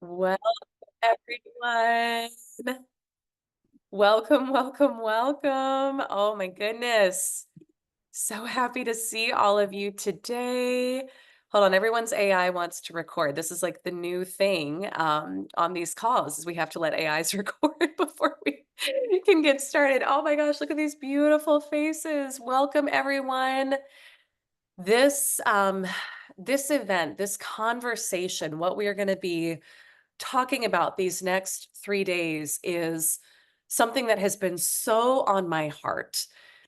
Well, everyone, welcome, welcome, welcome. Oh my goodness. So happy to see all of you today. Hold on, everyone's AI wants to record. This is like the new thing on these calls is we have to let AIs record before we can get started. Oh my gosh, look at these beautiful faces. Welcome, everyone. This this event, this conversation, what we are going to be talking about these next 3 days is something that has been so on my heart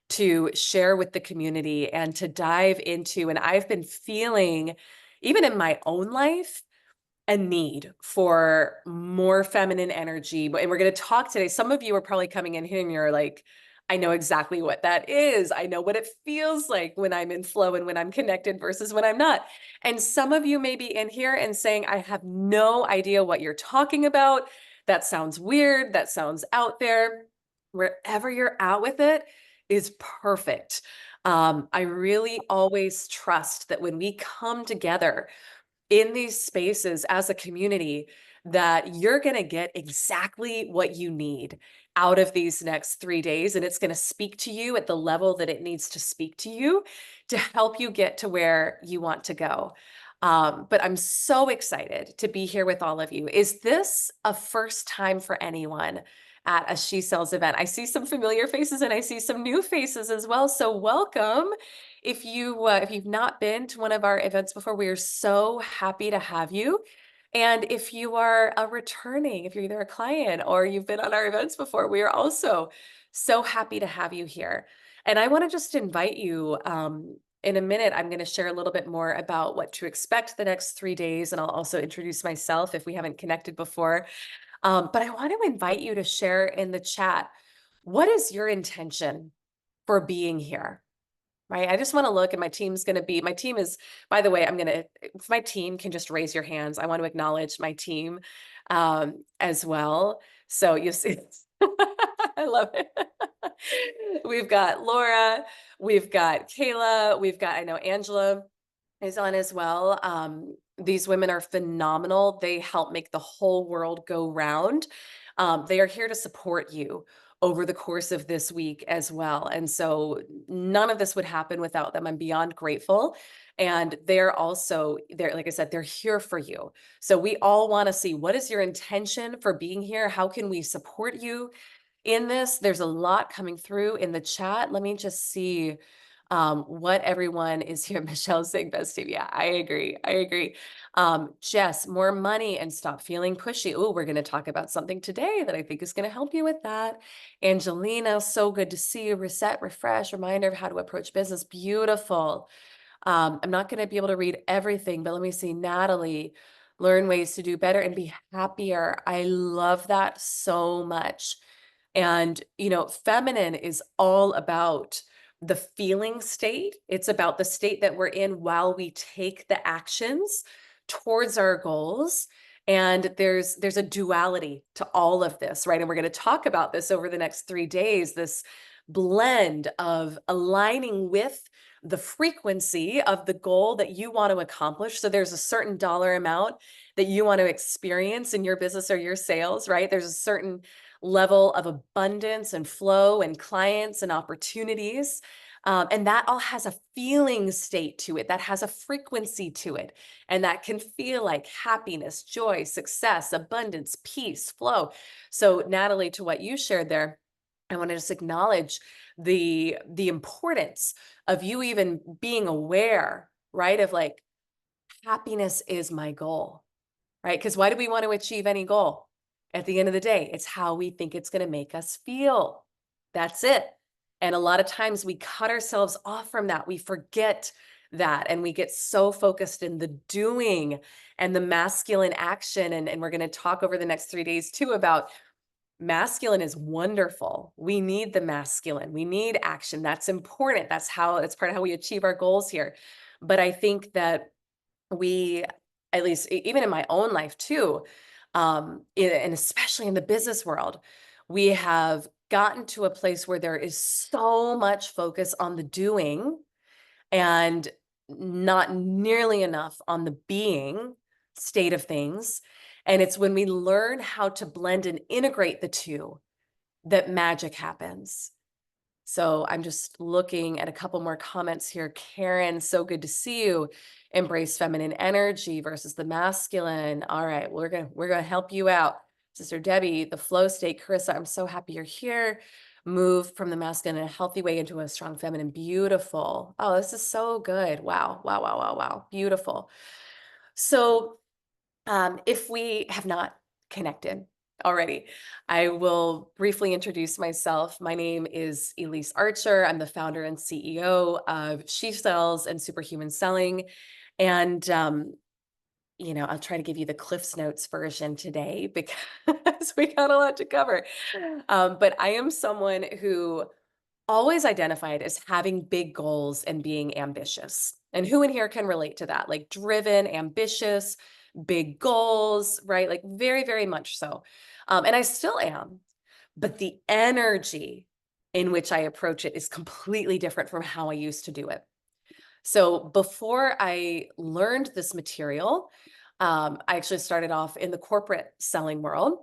to share with the community and to dive into. And I've been feeling, even in my own life, a need for more feminine energy. And we're going to talk today. Some of you are probably coming in here and you're like, I know exactly what that is. I know what it feels like when I'm in flow and when I'm connected versus when I'm not. And some of you may be in here and saying, I have no idea what you're talking about. That sounds weird. That sounds out there. Wherever you're at with it is perfect. I really always trust that when we come together in these spaces as a community, that you're going to get exactly what you need out of these next 3 days. And it's going to speak to you at the level that it needs to speak to you to help you get to where you want to go. But I'm so excited to be here with all of you. Is this a first time for anyone at a She Sells event? I see some familiar faces and I see some new faces as well. So welcome. If you've not been to one of our events before, we are so happy to have you. And if you are a returning, if you're either a client or you've been on our events before, we are also so happy to have you here. And I want to just invite you. In a minute, I'm going to share a little bit more about what to expect the next 3 days, and I'll also introduce myself if we haven't connected before. But I want to invite you to share in the chat, what is your intention for being here? Right. I just want to look, and my team's going to be, my team is, by the way, if my team can just raise your hands, I want to acknowledge my team as well. So you see, I love it. We've got Laura, we've got Kayla, I know Angela is on as well. These women are phenomenal. They help make the whole world go round. They are here to support you over the course of this week as well. And so none of this would happen without them. I'm beyond grateful. And they're, like I said, they're here for you. So we all want to see, what is your intention for being here? How can we support you in this? There's a lot coming through in the chat. Let me just see what everyone is here. Michelle's saying best team. Yeah, I agree. I agree. Jess, more money and stop feeling pushy. Oh, we're going to talk about something today that I think is going to help you with that. Angelina, so good to see you. Reset, refresh, reminder of how to approach business. Beautiful. I'm not going to be able to read everything, but let me see. Natalie, learn ways to do better and be happier. I love that so much. And, feminine is all about the feeling state. It's about the state that we're in while we take the actions towards our goals. And there's a duality to all of this, right? And we're going to talk about this over the next 3 days, this blend of aligning with the frequency of the goal that you want to accomplish. So there's a certain dollar amount that you want to experience in your business or your sales, right? There's a certain level of abundance and flow and clients and opportunities. And that all has a feeling state to it, that has a frequency to it. And that can feel like happiness, joy, success, abundance, peace, flow. So, Natalie, to what you shared there, I want to just acknowledge the importance of you even being aware, right? Of like, happiness is my goal, right? Because why do we want to achieve any goal? At the end of the day, it's how we think it's going to make us feel. That's it. And a lot of times we cut ourselves off from that. We forget that. And we get so focused in the doing and the masculine action. And we're going to talk over the next 3 days too about masculine is wonderful. We need the masculine. We need action. That's important. That's part of how we achieve our goals here. But I think that we, at least even in my own life too, and especially in the business world, we have gotten to a place where there is so much focus on the doing and not nearly enough on the being state of things. And it's when we learn how to blend and integrate the two that magic happens. So I'm just looking at a couple more comments here. Karen, so good to see you. Embrace feminine energy versus the masculine. All right, we're gonna help you out. Sister Debbie, the flow state. Carissa, I'm so happy you're here. Move from the masculine in a healthy way into a strong feminine. Beautiful. Oh, this is so good. Wow, wow, wow, wow, wow. Beautiful. So if we have not connected already, I will briefly introduce myself. My name is Elise Archer. I'm the founder and CEO of She Sells and Superhuman Selling. And, I'll try to give you the Cliffs Notes version today because we got a lot to cover. But I am someone who always identified as having big goals and being ambitious. And who in here can relate to that? Like driven, ambitious, big goals, right? Like very, very much so. And I still am, but the energy in which I approach it is completely different from how I used to do it. So before I learned this material, I actually started off in the corporate selling world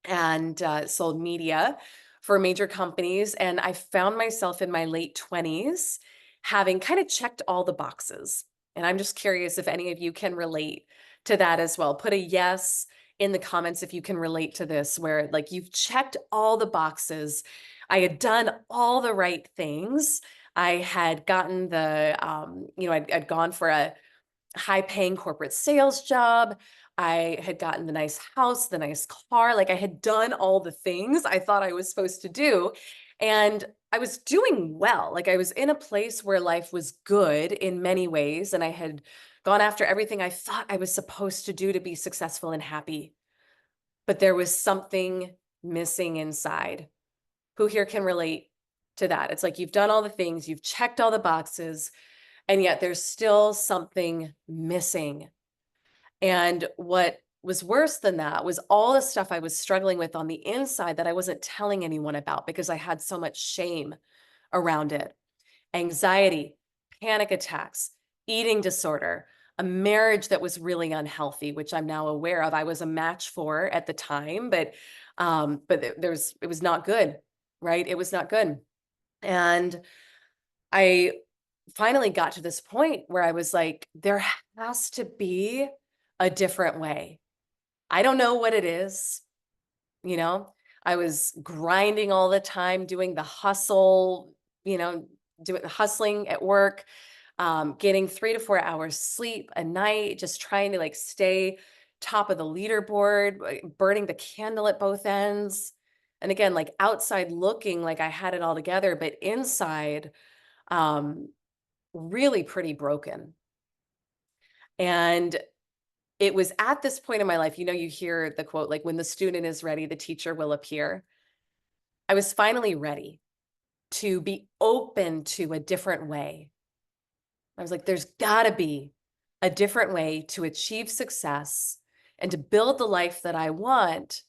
and sold media for major companies. And I found myself in my late 20s having kind of checked all the boxes. And I'm just curious if any of you can relate to that as well. Put a yes in the comments if you can relate to this, where like you've checked all the boxes. I had done all the right things. I had gotten I'd gone for a high paying corporate sales job. I had gotten the nice house, the nice car. Like I had done all the things I thought I was supposed to do. And I was doing well. Like I was in a place where life was good in many ways. And I had gone after everything I thought I was supposed to do to be successful and happy. But there was something missing inside. Who here can relate to that? It's like you've done all the things, you've checked all the boxes, and yet there's still something missing. And what was worse than that was all the stuff I was struggling with on the inside that I wasn't telling anyone about because I had so much shame around it. Anxiety, panic attacks, eating disorder, a marriage that was really unhealthy, which I'm now aware of. I was a match for at the time, but it was not good, right? It was not good. And I finally got to this point where I was like, there has to be a different way. I don't know what it is, you know. I was grinding all the time, doing the hustle, doing the hustling at work, getting 3 to 4 hours sleep a night, just trying to like stay top of the leaderboard, burning the candle at both ends. And again, like outside looking like I had it all together, but inside, um, really pretty broken. And it was at this point in my life, you hear the quote, like, when the student is ready, the teacher will appear. I was finally ready to be open to a different way. I was like, there's got to be a different way to achieve success and to build the life that I want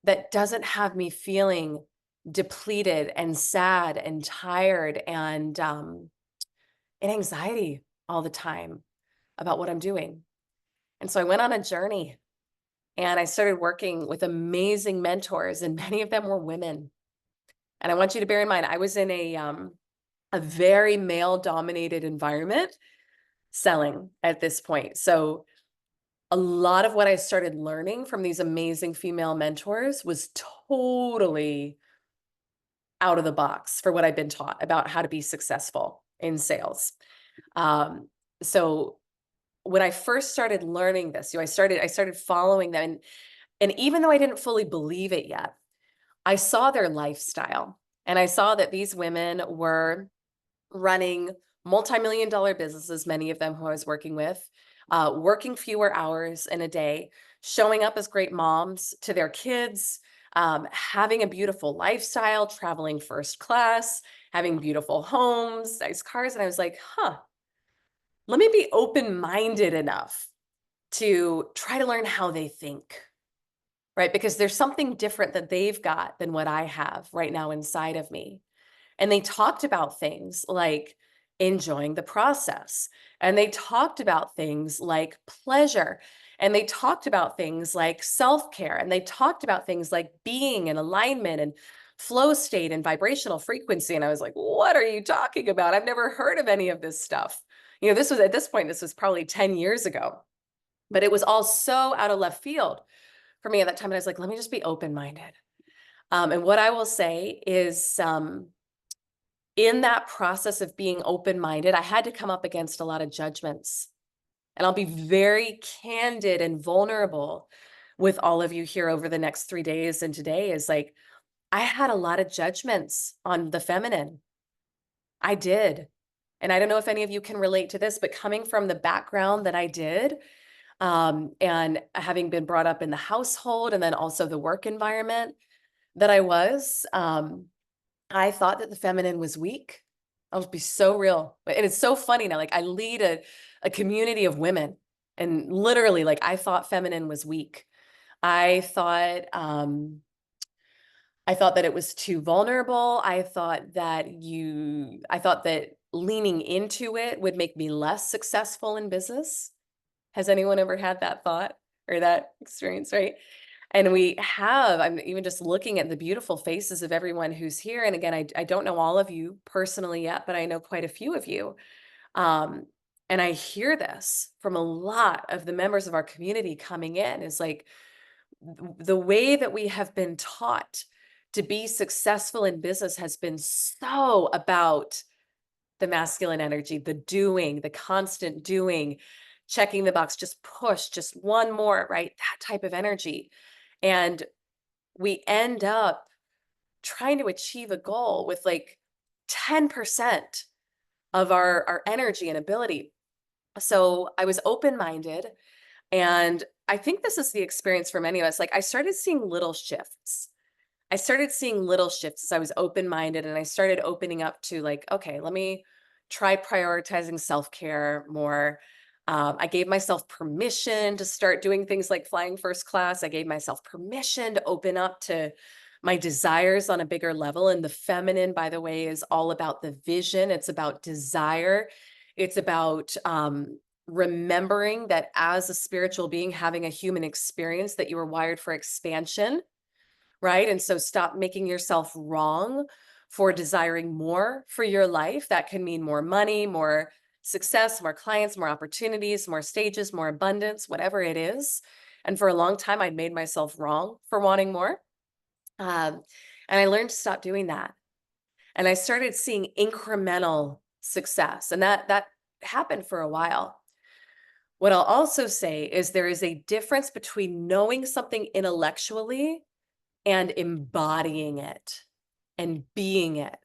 that doesn't have me feeling depleted and sad and tired and in anxiety all the time about what I'm doing. And so I went on a journey and I started working with amazing mentors, and many of them were women. And I want you to bear in mind, I was in a very male dominated environment selling at this point. So a lot of what I started learning from these amazing female mentors was totally out of the box for what I've been taught about how to be successful in sales. Um, so when I first started learning this, I started following them. And even though I didn't fully believe it yet, I saw their lifestyle and I saw that these women were running multi-million dollar businesses, many of them who I was working with, working fewer hours in a day, showing up as great moms to their kids, having a beautiful lifestyle, traveling first class, having beautiful homes, nice cars. And I was like, let me be open-minded enough to try to learn how they think, right? Because there's something different that they've got than what I have right now inside of me. And they talked about things like enjoying the process. And they talked about things like pleasure, and they talked about things like self-care, and they talked about things like being in alignment and flow state and vibrational frequency. And I was like, what are you talking about? I've never heard of any of this stuff. This was, at this point, this was probably 10 years ago, but it was all so out of left field for me at that time. And I was like, let me just be open-minded. And what I will say is, in that process of being open-minded, I had to come up against a lot of judgments. And I'll be very candid and vulnerable with all of you here over the next 3 days. And today is like, I had a lot of judgments on the feminine. I did. And I don't know if any of you can relate to this, but coming from the background that I did, and having been brought up in the household and then also the work environment that I was, I thought that the feminine was weak. I'll be so real. And it's so funny now. Like, I lead a community of women, and literally, like, I thought feminine was weak. I thought, I thought that it was too vulnerable. I thought that leaning into it would make me less successful in business. Has anyone ever had that thought or that experience, right? And I'm even just looking at the beautiful faces of everyone who's here. And again, I don't know all of you personally yet, but I know quite a few of you. Um, and I hear this from a lot of the members of our community coming in, is like, the way that we have been taught to be successful in business has been so about the masculine energy, the doing, the constant doing, checking the box, just push, just one more, right? That type of energy. And we end up trying to achieve a goal with like 10% of our energy and ability. So I was open-minded, and I think this is the experience for many of us. Like, I started seeing little shifts. I started seeing little shifts as I was open-minded, and I started opening up to, like, okay, let me try prioritizing self-care more. I gave myself permission to start doing things like flying first class. I gave myself permission to open up to my desires on a bigger level. And the feminine, by the way, is all about the vision. It's about desire. It's about remembering that as a spiritual being having a human experience, that you are wired for expansion, right? And so stop making yourself wrong for desiring more for your life. That can mean more money, more success, more clients, more opportunities, more stages, more abundance, whatever it is. And for a long time, I'd made myself wrong for wanting more. Um, and I learned to stop doing that. And I started seeing incremental success. And that happened for a while. What I'll also say is there is a difference between knowing something intellectually and embodying it and being it.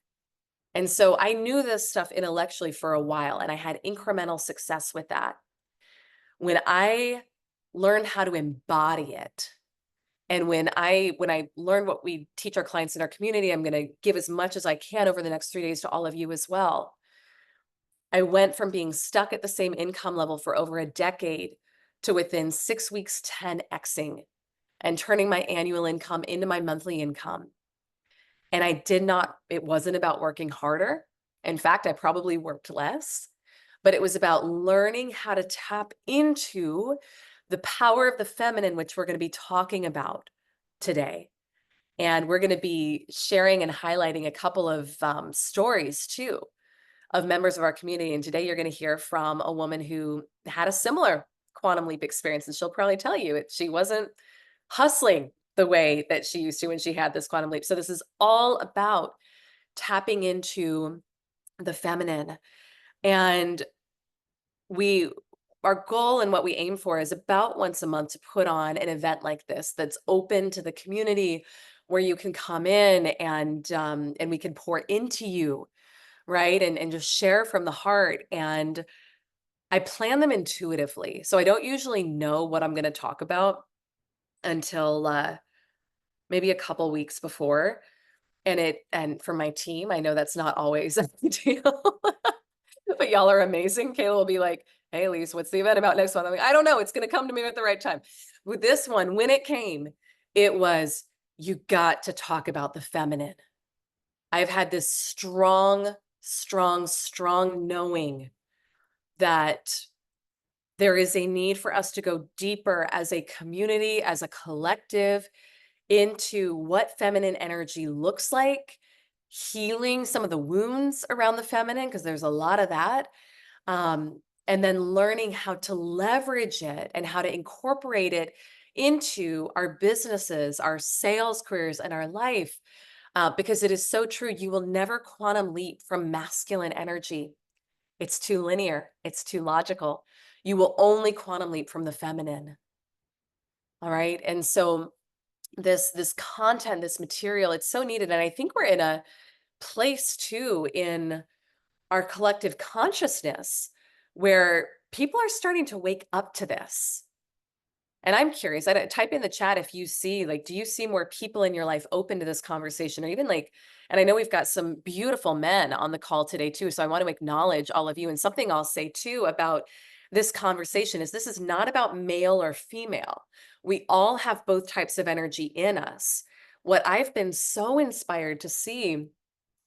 And so I knew this stuff intellectually for a while, and I had incremental success with that. When I learned how to embody it, and when I learned what we teach our clients in our community, I'm going to give as much as I can over the next 3 days to all of you as well. I went from being stuck at the same income level for over a decade to within 6 weeks, 10xing and turning my annual income into my monthly income. And it wasn't about working harder. In fact, I probably worked less, but it was about learning how to tap into the power of the feminine, which we're going to be talking about today. And we're going to be sharing and highlighting a couple of stories too of members of our community. And today you're going to hear from a woman who had a similar quantum leap experience. And she'll probably tell you she wasn't hustling the way that she used to when she had this quantum leap. So this is all about tapping into the feminine. And our goal and what we aim for is about once a month to put on an event like this that's open to the community, where you can come in and we can pour into you, right? And just share from the heart. And I plan them intuitively. So I don't usually know what I'm going to talk about until maybe a couple weeks before. And for my team, I know that's not always ideal, but y'all are amazing. Kayla will be like, hey, Lise, what's the event about next month? I'm like, I don't know. It's going to come to me at the right time. With this one, when it came, it was, you got to talk about the feminine. I've had this strong strong, strong knowing that there is a need for us to go deeper as a community, as a collective, into what feminine energy looks like, healing some of the wounds around the feminine, because there's a lot of that. And then learning how to leverage it and how to incorporate it into our businesses, our sales careers, and our life. Because it is so true. You will never quantum leap from masculine energy. It's too linear, it's too logical. You will only quantum leap from the feminine. All right. And so this content, this material, it's so needed. And I think we're in a place too in our collective consciousness where people are starting to wake up to this. And I'm curious, I type in the chat if you see, like, do you see more people in your life open to this conversation or even like, and I know we've got some beautiful men on the call today too. So I want to acknowledge all of you. And something I'll say too about this conversation is this is not about male or female. We all have both types of energy in us. What I've been so inspired to see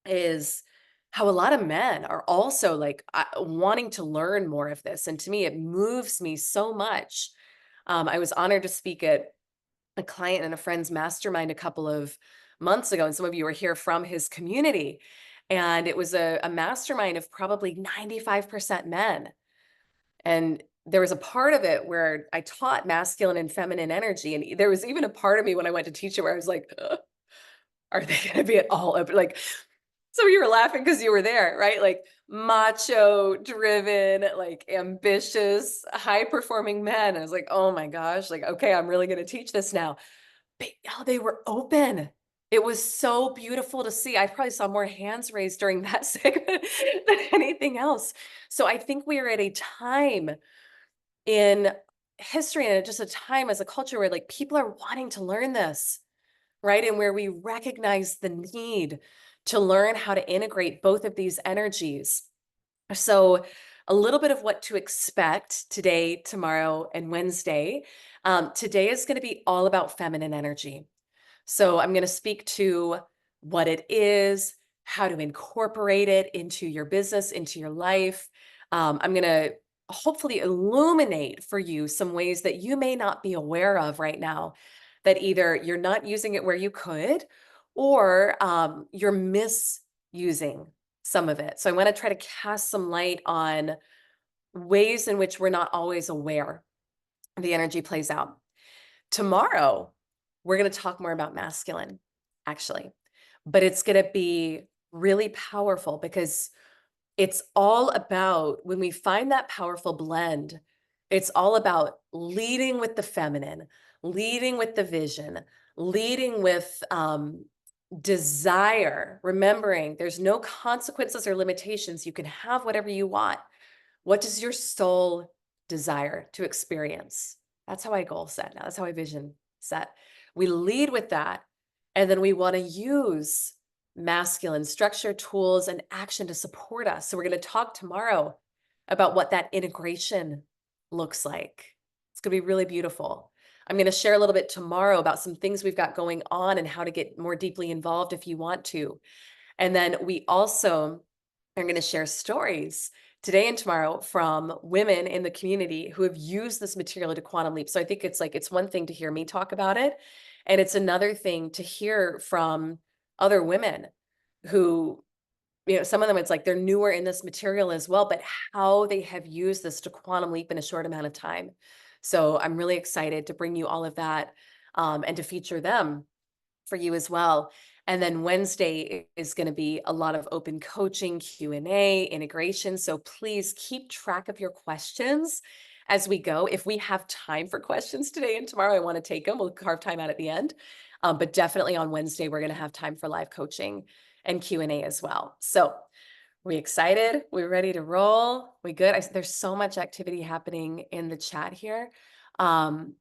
is how a lot of men are also like wanting to learn more of this. And to me, it moves me so much. I was honored to speak at a client and a friend's mastermind a couple of months ago, and some of you were here from his community. And it was a mastermind of probably 95% men. And there was a part of it where I taught masculine and feminine energy. And there was even a part of me when I went to teach it where I was like, "Ugh, are they going to be at all open?" Like, so you were laughing because you were there, right? Like macho driven, like ambitious, high performing men. I was like, oh my gosh, like, okay, I'm really going to teach this now. But oh, they were open. It was so beautiful to see. I probably saw more hands raised during that segment than anything else. So I think we are at a time in history and just a time as a culture where like people are wanting to learn this, right? And where we recognize the need to learn how to integrate both of these energies. So, a little bit of what to expect today, tomorrow, and Wednesday. Today is going to be all about feminine energy. So, I'm going to speak to what it is, how to incorporate it into your business, into your life. I'm going to hopefully illuminate for you some ways that you may not be aware of right now, that either you're not using it where you could, or you're misusing some of it. So I want to try to cast some light on ways in which we're not always aware the energy plays out. Tomorrow, we're going to talk more about masculine, actually, but it's going to be really powerful because it's all about when we find that powerful blend, it's all about leading with the feminine, leading with the vision, leading with desire, remembering there's no consequences or limitations. You can have whatever you want. What does your soul desire to experience? That's how I goal set now. That's how I vision set. We lead with that. And then we want to use masculine structure, tools, and action to support us. So we're going to talk tomorrow about what that integration looks like. It's going to be really beautiful. I'm going to share a little bit tomorrow about some things we've got going on and how to get more deeply involved if you want to. And then we also are going to share stories today and tomorrow from women in the community who have used this material to quantum leap. So I think it's like, it's one thing to hear me talk about it, and it's another thing to hear from other women who, you know, some of them, it's like they're newer in this material as well, but how they have used this to quantum leap in a short amount of time. So I'm really excited to bring you all of that and to feature them for you as well. And then Wednesday is going to be a lot of open coaching, Q&A, integration. So please keep track of your questions as we go. If we have time for questions today and tomorrow, I want to take them. We'll carve time out at the end. But definitely on Wednesday, we're going to have time for live coaching and Q&A as well. So we excited? We ready to roll? We good? There's so much activity happening in the chat here. I'm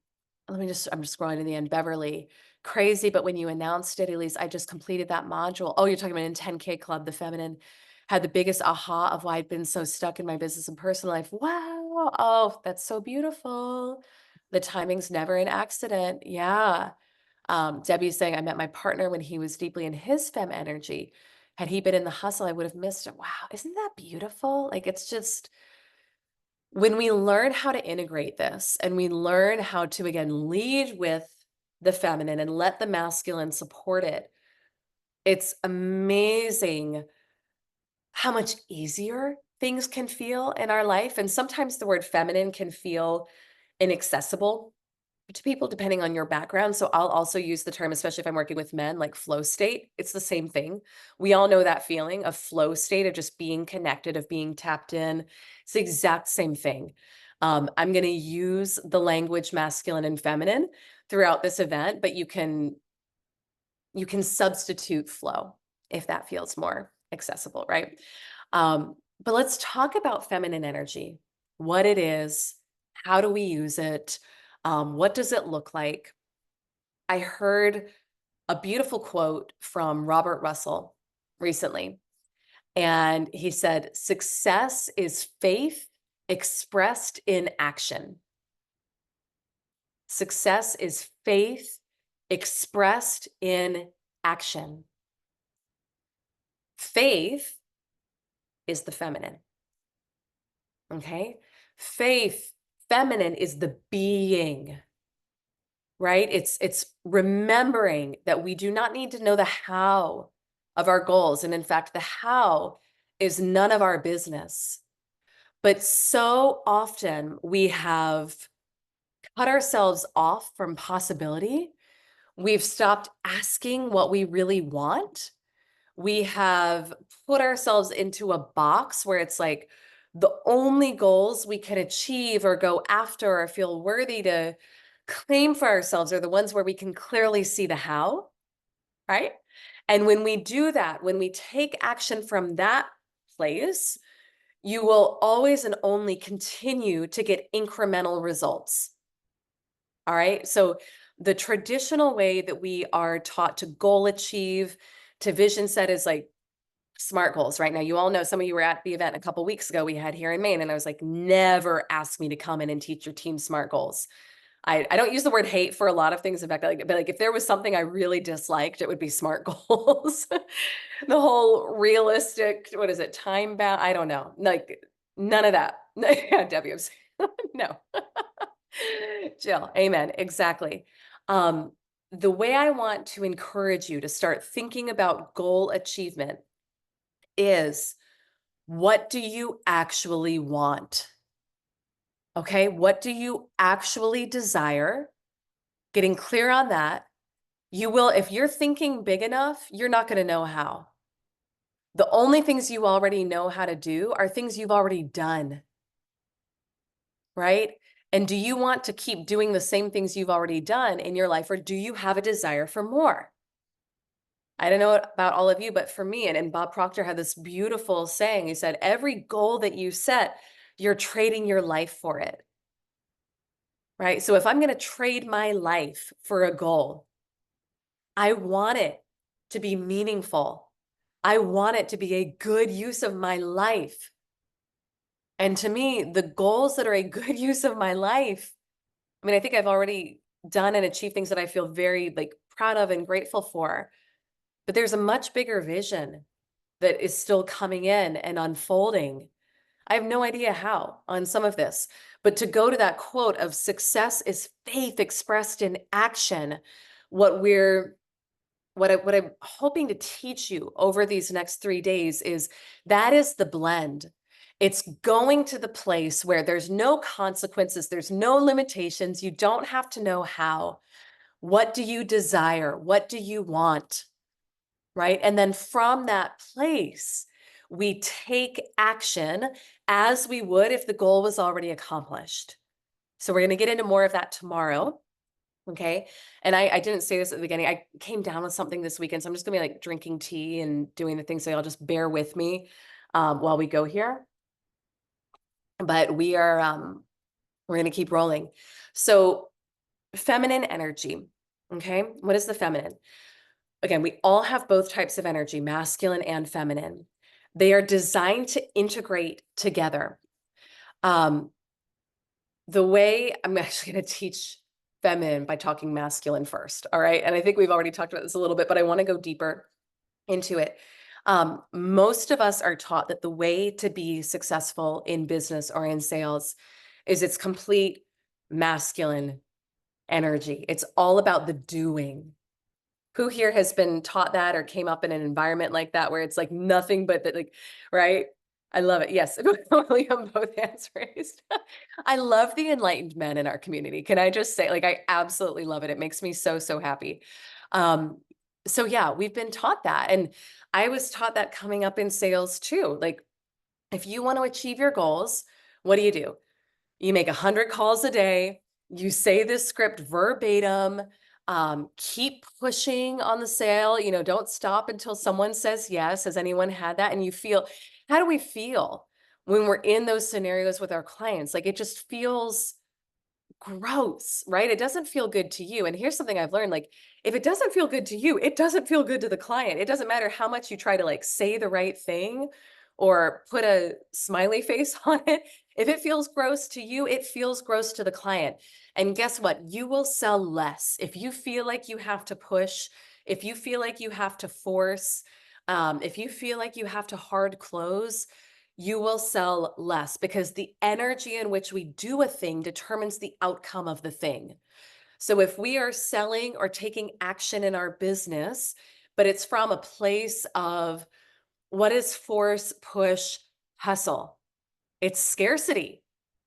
just scrolling to the end. Beverly, crazy, but when you announced it, Elise, I just completed that module. Oh, you're talking about in 10K Club, the feminine had the biggest aha of why I'd been so stuck in my business and personal life. Wow. Oh, that's so beautiful. The timing's never an accident. Yeah. Debbie's saying, I met my partner when he was deeply in his fem energy. Had he been in the hustle, I would have missed it. Wow, isn't that beautiful? Like, it's just when we learn how to integrate this and we learn how to, again, lead with the feminine and let the masculine support it, it's amazing how much easier things can feel in our life. And sometimes the word feminine can feel inaccessible to people depending on your background. So I'll also use the term, especially if I'm working with men, like flow state. It's the same thing. We all know that feeling of flow state, of just being connected, of being tapped in. It's the exact same thing. I'm going to use the language masculine and feminine throughout this event, but you can substitute flow if that feels more accessible, right? But let's talk about feminine energy, what it is, how do we use it, what does it look like? I heard a beautiful quote from Robert Russell recently, and he said, "Success is faith expressed in action." Success is faith expressed in action. Faith is the feminine. Okay? Faith, feminine, is the being, right? It's remembering that we do not need to know the how of our goals. And in fact, the how is none of our business. But so often we have cut ourselves off from possibility. We've stopped asking what we really want. We have put ourselves into a box where it's like the only goals we can achieve or go after or feel worthy to claim for ourselves are the ones where we can clearly see the how, right? And when we do that, when we take action from that place, you will always and only continue to get incremental results. All right. So the traditional way that we are taught to goal achieve, to vision set is like SMART goals. Right now, you all know, some of you were at the event a couple weeks ago we had here in Maine, and I was like, never ask me to come in and teach your team SMART goals. I don't use the word hate for a lot of things. In fact, but like if there was something I really disliked, it would be SMART goals. The whole realistic, what is it, time bound? I don't know. Like none of that. Yeah, Debbie, I'm saying no. Jill, amen. Exactly. The way I want to encourage you to start thinking about goal achievement is, what do you actually want? Okay, what do you actually desire? Getting clear on that. You will, if you're thinking big enough, you're not going to know how. The only things you already know how to do are things you've already done, right? And do you want to keep doing the same things you've already done in your life, or do you have a desire for more? I don't know about all of you, but for me, and Bob Proctor had this beautiful saying. He said, every goal that you set, you're trading your life for it, right? So if I'm going to trade my life for a goal, I want it to be meaningful. I want it to be a good use of my life. And to me, the goals that are a good use of my life, I mean, I think I've already done and achieved things that I feel very like proud of and grateful for. But there's a much bigger vision that is still coming in and unfolding. I have no idea how on some of this, but to go to that quote of success is faith expressed in action, what I'm hoping to teach you over these next 3 days is that is the blend. It's going to the place where there's no consequences, there's no limitations. You don't have to know how. What do you desire? What do you want? Right? And then from that place, we take action as we would if the goal was already accomplished. So we're going to get into more of that tomorrow. Okay. And I didn't say this at the beginning. I came down with something this weekend. So I'm just gonna be like drinking tea and doing the things. So y'all just bear with me while we go here. But we're gonna keep rolling. So feminine energy. Okay. What is the feminine? Again, we all have both types of energy, masculine and feminine. They are designed to integrate together. The way I'm actually going to teach feminine by talking masculine first. All right. And I think we've already talked about this a little bit, but I want to go deeper into it. Most of us are taught that the way to be successful in business or in sales is it's complete masculine energy. It's all about the doing. Who here has been taught that or came up in an environment like that where it's like nothing but that, like, right? I love it. Yes, William, both hands raised. I love the enlightened men in our community. Can I just say, like, I absolutely love it. It makes me so, so happy. Um, so yeah, we've been taught that. And I was taught that coming up in sales too. Like, if you want to achieve your goals, what do? You make 100 calls a day. You say this script verbatim. Keep pushing on the sale. Don't stop until someone says yes. Has anyone had that? And you feel, how do we feel when we're in those scenarios with our clients? Like, it just feels gross, right? It doesn't feel good to you. And here's something I've learned, like, if it doesn't feel good to you, it doesn't feel good to the client. It doesn't matter how much you try to like say the right thing or put a smiley face on it. If it feels gross to you, it feels gross to the client. And guess what? You will sell less if you feel like you have to push, if you feel like you have to force, if you feel like you have to hard close, you will sell less because the energy in which we do a thing determines the outcome of the thing. So if we are selling or taking action in our business, but it's from a place of what is force, push, hustle? It's scarcity,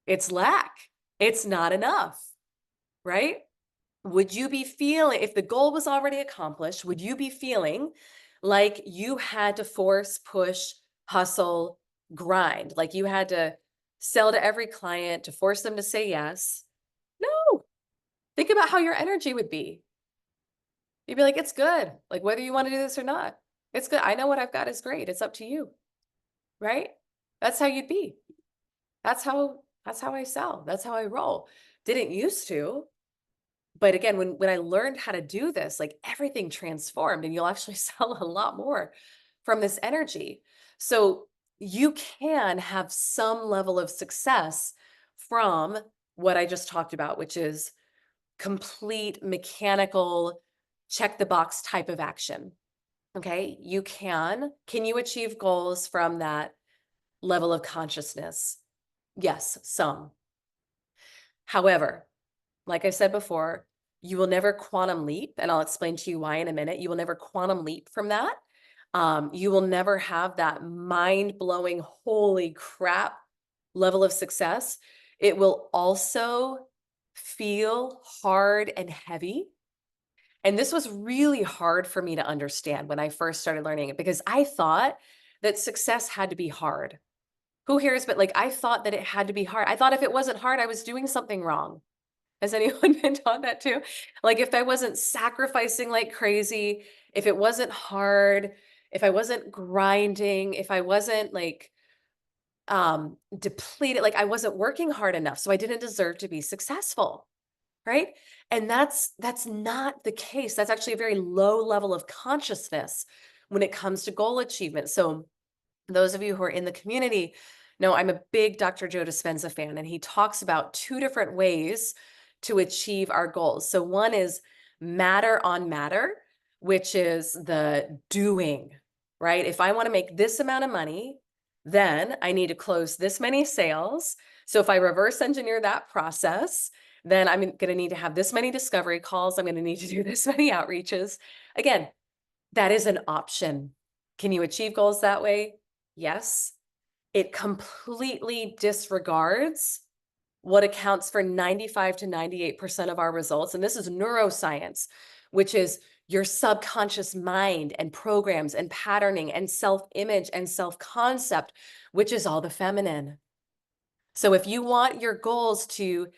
it's lack, it's not enough, right? Would you be feeling, if the goal was already accomplished, would you be feeling like you had to force, push, hustle, grind, like you had to sell to every client to force them to say yes? No. Think about how your energy would be. You'd be like, it's good. Like, whether you want to do this or not, it's good. I know what I've got is great. It's up to you, right? That's how you'd be. That's how I sell. That's how I roll. Didn't used to. But again, when I learned how to do this, like, everything transformed and you'll actually sell a lot more from this energy. So you can have some level of success from what I just talked about, which is complete mechanical check the box type of action. Okay. You can you achieve goals from that level of consciousness? Yes, some. However, like I said before, you will never quantum leap, and I'll explain to you why in a minute. You will never quantum leap from that. You will never have that mind-blowing, holy crap level of success. It will also feel hard and heavy. And this was really hard for me to understand when I first started learning it, because I thought that success had to be hard. Who hears, but like, I thought that it had to be hard. I thought if it wasn't hard, I was doing something wrong. Has anyone been taught that too? Like, if I wasn't sacrificing like crazy, if it wasn't hard, if I wasn't grinding, if I wasn't like depleted, like I wasn't working hard enough, so I didn't deserve to be successful, right? And that's not the case. That's actually a very low level of consciousness when it comes to goal achievement. So those of you who are in the community know I'm a big Dr. Joe Dispenza fan, and he talks about two different ways to achieve our goals. So one is matter on matter, which is the doing, right? If I want to make this amount of money, then I need to close this many sales. So if I reverse engineer that process, then I'm going to need to have this many discovery calls. I'm going to need to do this many outreaches. Again, that is an option. Can you achieve goals that way? Yes. It completely disregards what accounts for 95 to 98% of our results. And this is neuroscience, which is your subconscious mind and programs and patterning and self-image and self-concept, which is all the feminine. So if you want your goals to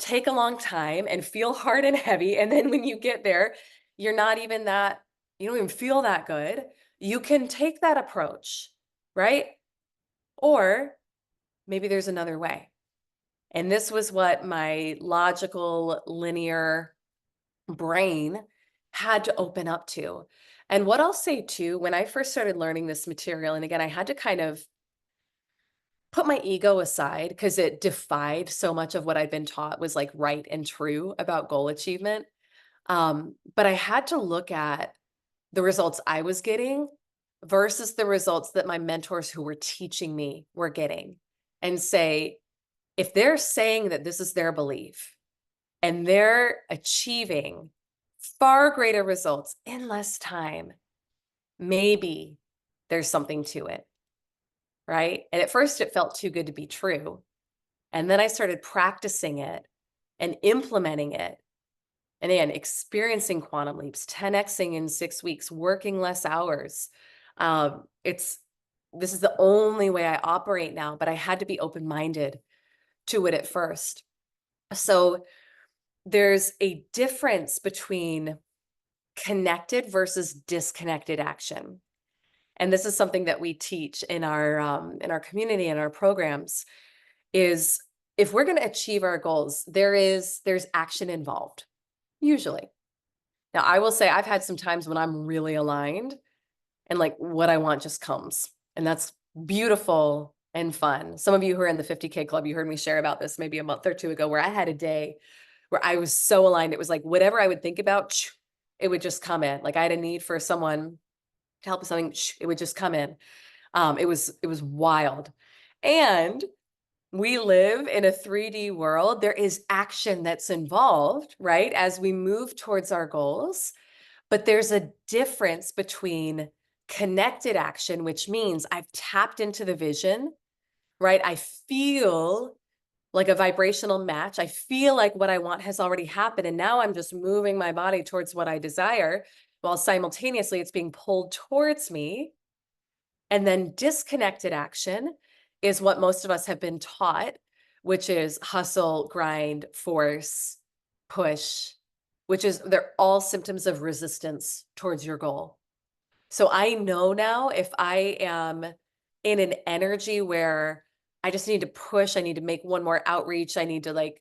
take a long time and feel hard and heavy, and then when you get there, you're not even that, you don't even feel that good, you can take that approach, right? Or maybe there's another way. And this was what my logical, linear brain had to open up to. And what I'll say too, when I first started learning this material, and again, I had to kind of put my ego aside because it defied so much of what I'd been taught was like right and true about goal achievement. But I had to look at the results I was getting versus the results that my mentors who were teaching me were getting, and say, if they're saying that this is their belief and they're achieving far greater results in less time, maybe there's something to it, right? And at first it felt too good to be true. And then I started practicing it and implementing it. And again, experiencing quantum leaps, 10xing in 6 weeks, working less hours. This is the only way I operate now, but I had to be open-minded to it at first. So there's a difference between connected versus disconnected action. And this is something that we teach in our community and our programs, is if we're going to achieve our goals, there's action involved, usually. Now, I will say I've had some times when I'm really aligned and like what I want just comes. And that's beautiful and fun. Some of you who are in the 50K club, you heard me share about this maybe a month or two ago, where I had a day where I was so aligned. It was like whatever I would think about, it would just come in. Like I had a need for someone to help with something, it would just come in. It was wild. And we live in a 3D world. There is action that's involved, right? As we move towards our goals. But there's a difference between connected action, which means I've tapped into the vision, right? I feel like a vibrational match. I feel like what I want has already happened. And now I'm just moving my body towards what I desire, while simultaneously it's being pulled towards me. And then disconnected action is what most of us have been taught, which is hustle, grind, force, push, they're all symptoms of resistance towards your goal. So I know now if I am in an energy where I just need to push, I need to make one more outreach, I need to like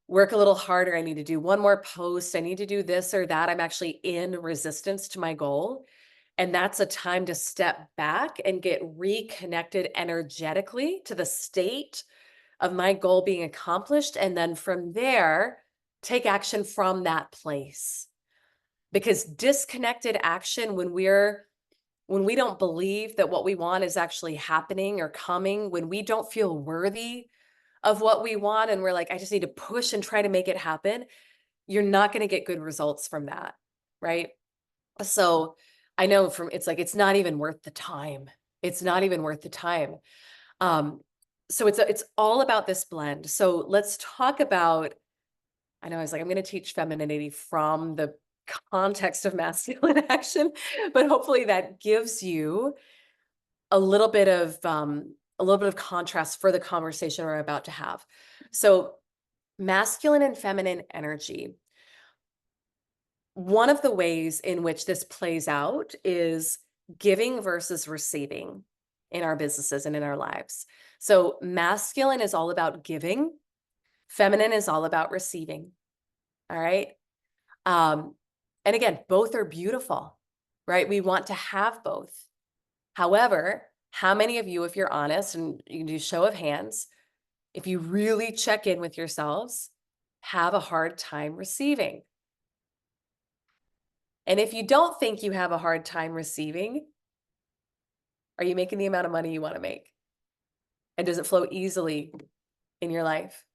work a little harder, I need to do one more post, I need to do this or that, I'm actually in resistance to my goal. And that's a time to step back and get reconnected energetically to the state of my goal being accomplished. And then from there, take action from that place. Because disconnected action, when we don't believe that what we want is actually happening or coming, when we don't feel worthy of what we want, and we're like, I just need to push and try to make it happen, you're not going to get good results from that, right? So I know it's like, it's not even worth the time. It's not even worth the time. So it's all about this blend. So let's talk about, I know I was like, I'm going to teach femininity from the context of masculine action, but hopefully that gives you a little bit of contrast for the conversation we're about to have. So masculine and feminine energy. One of the ways in which this plays out is giving versus receiving in our businesses and in our lives. So masculine is all about giving. Feminine is all about receiving. All right. And again, both are beautiful, right? We want to have both. However, how many of you, if you're honest, and you can do show of hands, if you really check in with yourselves, have a hard time receiving? And if you don't think you have a hard time receiving, are you making the amount of money you want to make? And does it flow easily in your life?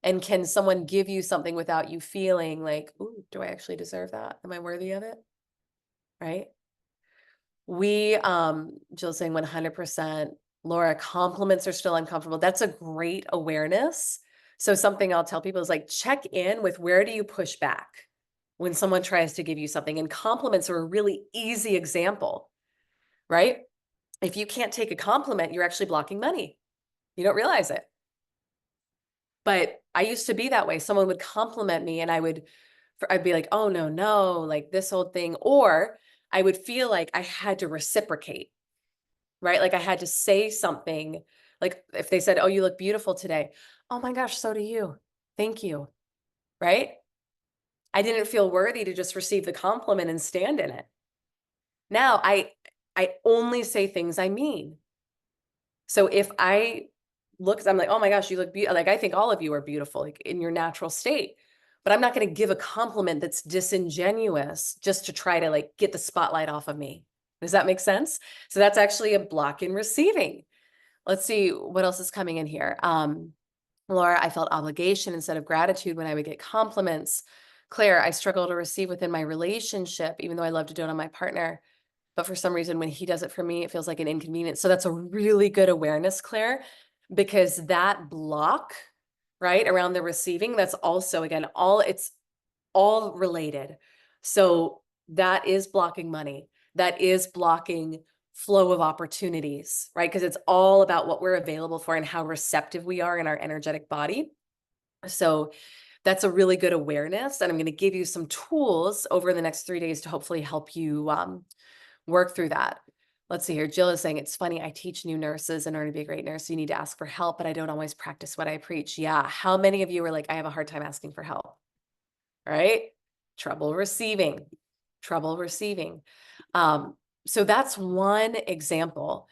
And can someone give you something without you feeling like, ooh, do I actually deserve that? Am I worthy of it? Right? Jill's saying 100%. Laura, compliments are still uncomfortable. That's a great awareness. So something I'll tell people is like, check in with, where do you push back when someone tries to give you something? And compliments are a really easy example, right? If you can't take a compliment, you're actually blocking money. You don't realize it. But I used to be that way. Someone would compliment me and I'd be like, oh, no, like this old thing. Or I would feel like I had to reciprocate, right? Like I had to say something. Like if they said, oh, you look beautiful today. Oh my gosh, so do you. Thank you. Right? I didn't feel worthy to just receive the compliment and stand in it. Now I only say things I mean. So if I'm like, oh my gosh, you look beautiful. Like I think all of you are beautiful, like in your natural state. but I'm not going to give a compliment that's disingenuous just to try to like get the spotlight off of me. Does that make sense? So that's actually a block in receiving. Let's see what else is coming in here. Laura, I felt obligation instead of gratitude when I would get compliments. Claire, I struggle to receive within my relationship, even though I love to do it on my partner. But for some reason, when he does it for me, it feels like an inconvenience. So that's a really good awareness, Claire, because that block, right, around the receiving, that's also, again, it's all related. So that is blocking money. That is blocking flow of opportunities, right? Because it's all about what we're available for and how receptive we are in our energetic body. So that's a really good awareness. And I'm going to give you some tools over the next 3 days to hopefully help you work through that. Let's see here. Jill is saying, it's funny, I teach new nurses. In order to be a great nurse, you need to ask for help, but I don't always practice what I preach. Yeah. How many of you are like, I have a hard time asking for help, right? Trouble receiving, trouble receiving. So that's one example.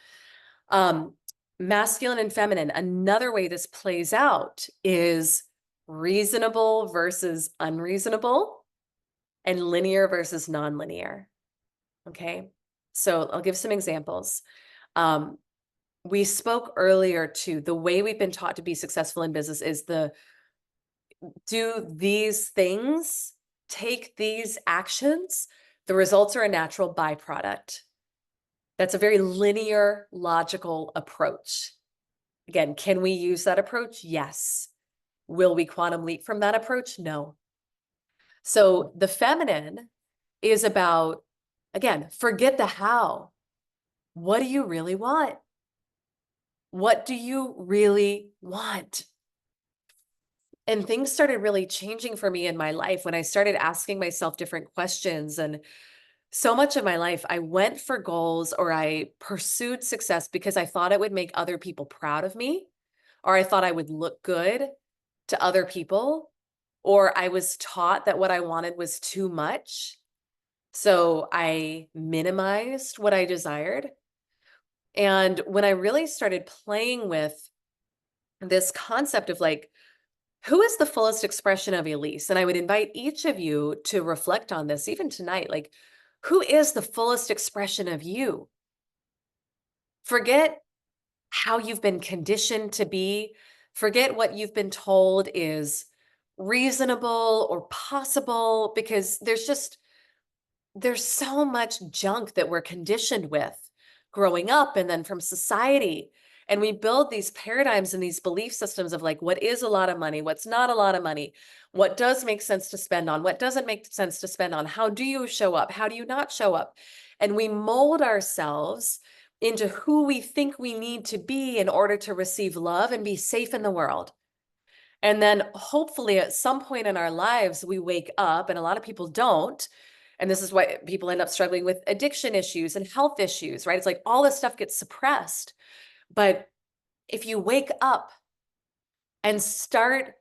Masculine and feminine. Another way this plays out is reasonable versus unreasonable and linear versus nonlinear. Okay. So I'll give some examples. We spoke earlier to the way we've been taught to be successful in business is do these things, take these actions, the results are a natural byproduct. That's a very linear, logical approach. Again, can we use that approach? Yes. Will we quantum leap from that approach? No. So the feminine is about, again, forget the how. What do you really want? What do you really want? And things started really changing for me in my life when I started asking myself different questions. And so much of my life, I went for goals or I pursued success because I thought it would make other people proud of me, or I thought I would look good to other people, or I was taught that what I wanted was too much. So I minimized what I desired. And when I really started playing with this concept of like, who is the fullest expression of Elise? And I would invite each of you to reflect on this, even tonight. Like, who is the fullest expression of you? Forget how you've been conditioned to be. Forget what you've been told is reasonable or possible, because there's so much junk that we're conditioned with growing up and then from society. And we build these paradigms and these belief systems of like, what is a lot of money? What's not a lot of money? What does make sense to spend on? What doesn't make sense to spend on? How do you show up? How do you not show up? And we mold ourselves into who we think we need to be in order to receive love and be safe in the world. And then hopefully at some point in our lives, we wake up, and a lot of people don't. And this is why people end up struggling with addiction issues and health issues, right? It's like all this stuff gets suppressed. But if you wake up and start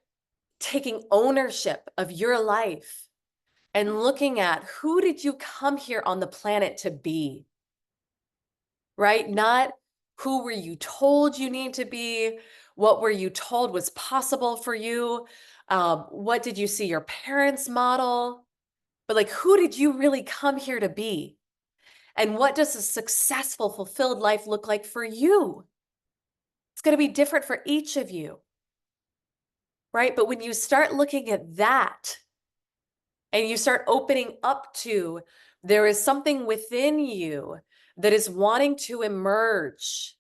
taking ownership of your life and looking at who did you come here on the planet to be, right? Not who were you told you need to be? What were you told was possible for you? What did you see your parents model? But like, who did you really come here to be? And what does a successful, fulfilled life look like for you? It's going to be different for each of you, right? But when you start looking at that and you start opening up to, there is something within you that is wanting to emerge,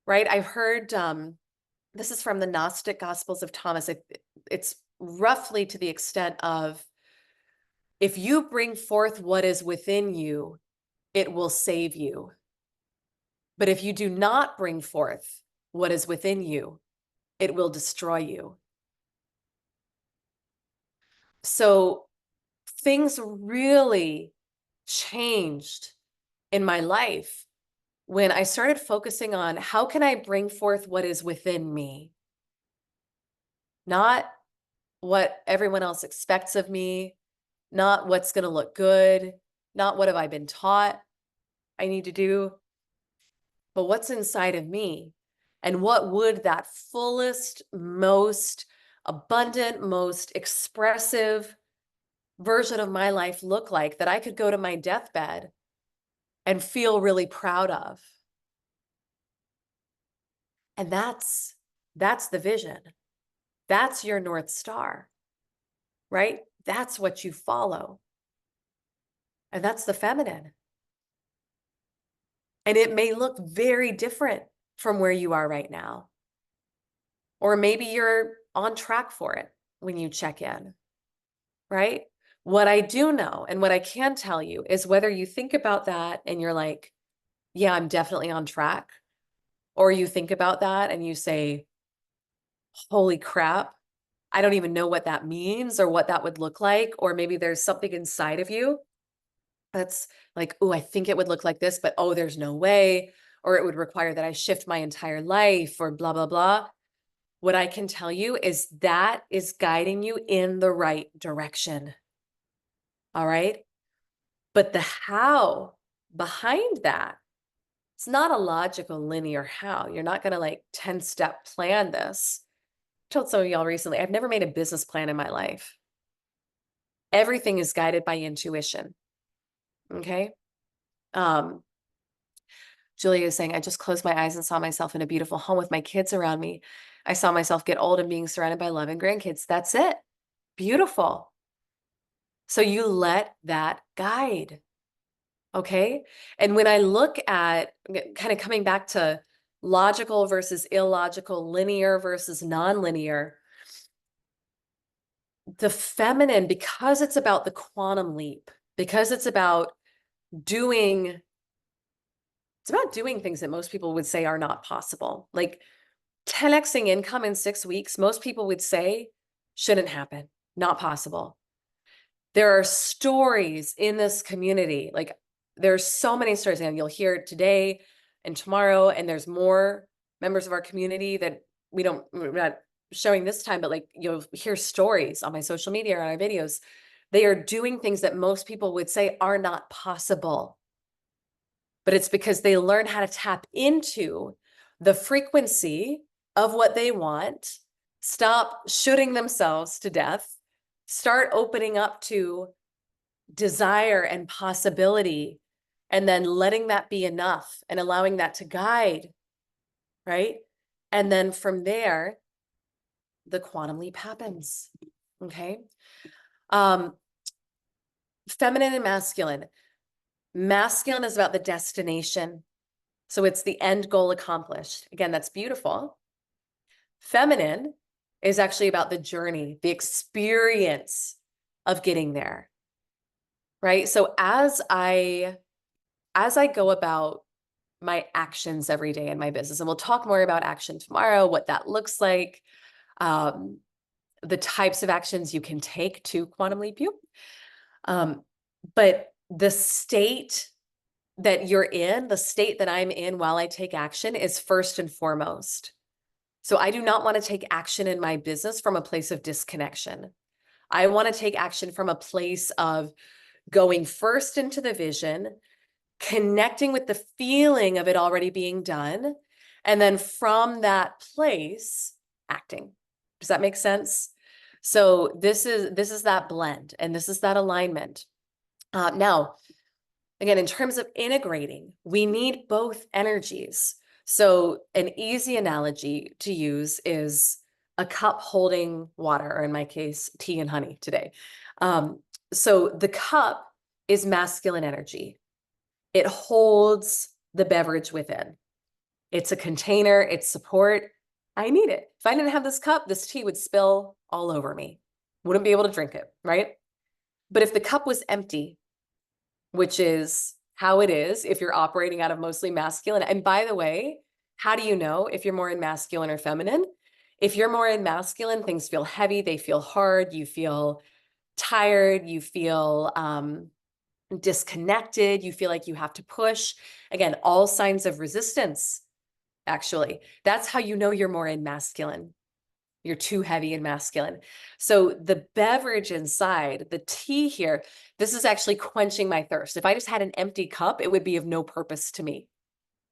right? I've heard, this is from the Gnostic Gospels of Thomas. It's roughly to the extent of, if you bring forth what is within you, it will save you. But if you do not bring forth what is within you, it will destroy you. So things really changed in my life when I started focusing on how can I bring forth what is within me, not what everyone else expects of me, not what's going to look good, not what have I been taught I need to do, but what's inside of me. And what would that fullest, most abundant, most expressive version of my life look like that I could go to my deathbed and feel really proud of? And that's the vision. That's your North Star, right? That's what you follow. And that's the feminine. And it may look very different from where you are right now. Or maybe you're on track for it when you check in, right? What I do know and what I can tell you is whether you think about that and you're like, yeah, I'm definitely on track, or you think about that and you say, holy crap, I don't even know what that means or what that would look like. Or maybe there's something inside of you that's like, oh, I think it would look like this, but oh, there's no way. Or it would require that I shift my entire life or blah, blah, blah. What I can tell you is that is guiding you in the right direction. All right. But the how behind that, it's not a logical linear how. You're not going to like 10-step plan this. I told some of y'all recently, I've never made a business plan in my life. Everything is guided by intuition. Okay. Julia is saying, I just closed my eyes and saw myself in a beautiful home with my kids around me. I saw myself get old and being surrounded by loving grandkids. That's it. Beautiful. So you let that guide. Okay. And when I look at kind of coming back to logical versus illogical, linear versus nonlinear, the feminine, because it's about the quantum leap, because it's about doing things that most people would say are not possible. Like 10xing income in 6 weeks, most people would say shouldn't happen, not possible. There are stories in this community. Like there's so many stories, and you'll hear it today and tomorrow, and there's more members of our community that we're not showing this time, but like you'll hear stories on my social media or on our videos. They are doing things that most people would say are not possible. But it's because they learn how to tap into the frequency of what they want, stop shooting themselves to death, start opening up to desire and possibility, and then letting that be enough and allowing that to guide, right? And then from there, the quantum leap happens, okay? Feminine and masculine. Masculine is about the destination. So it's the end goal accomplished. Again, that's beautiful. Feminine is actually about the journey, the experience of getting there. Right? So as I go about my actions every day in my business, and we'll talk more about action tomorrow, what that looks like, the types of actions you can take to quantum leap you. But the state that you're in, the state that I'm in while I take action is first and foremost. So I do not want to take action in my business from a place of disconnection. I want to take action from a place of going first into the vision, connecting with the feeling of it already being done, and then from that place, acting. Does that make sense? So this is that blend, and this is that alignment. Now, again, in terms of integrating, we need both energies. So an easy analogy to use is a cup holding water, or in my case, tea and honey today. So the cup is masculine energy. It holds the beverage within. It's a container, it's support. I need it. If I didn't have this cup, this tea would spill all over me. Wouldn't be able to drink it, right? But if the cup was empty, which is how it is if you're operating out of mostly masculine. And by the way, how do you know if you're more in masculine or feminine? If you're more in masculine, things feel heavy, they feel hard, you feel tired, you feel disconnected, you feel like you have to push. Again, all signs of resistance, actually. That's how you know you're more in masculine. You're too heavy and masculine. So the beverage inside, the tea here, this is actually quenching my thirst. If I just had an empty cup, it would be of no purpose to me.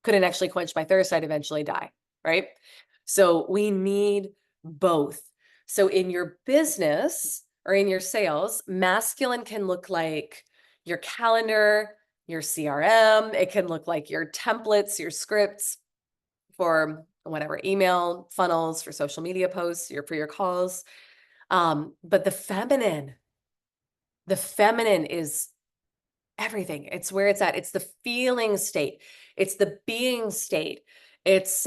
Couldn't actually quench my thirst, I'd eventually die, right? So we need both. So in your business or in your sales, masculine can look like your calendar, your CRM. It can look like your templates, your scripts for whatever, email funnels, for social media posts, for your calls. But the feminine is everything. It's where it's at. It's the feeling state. It's the being state. It's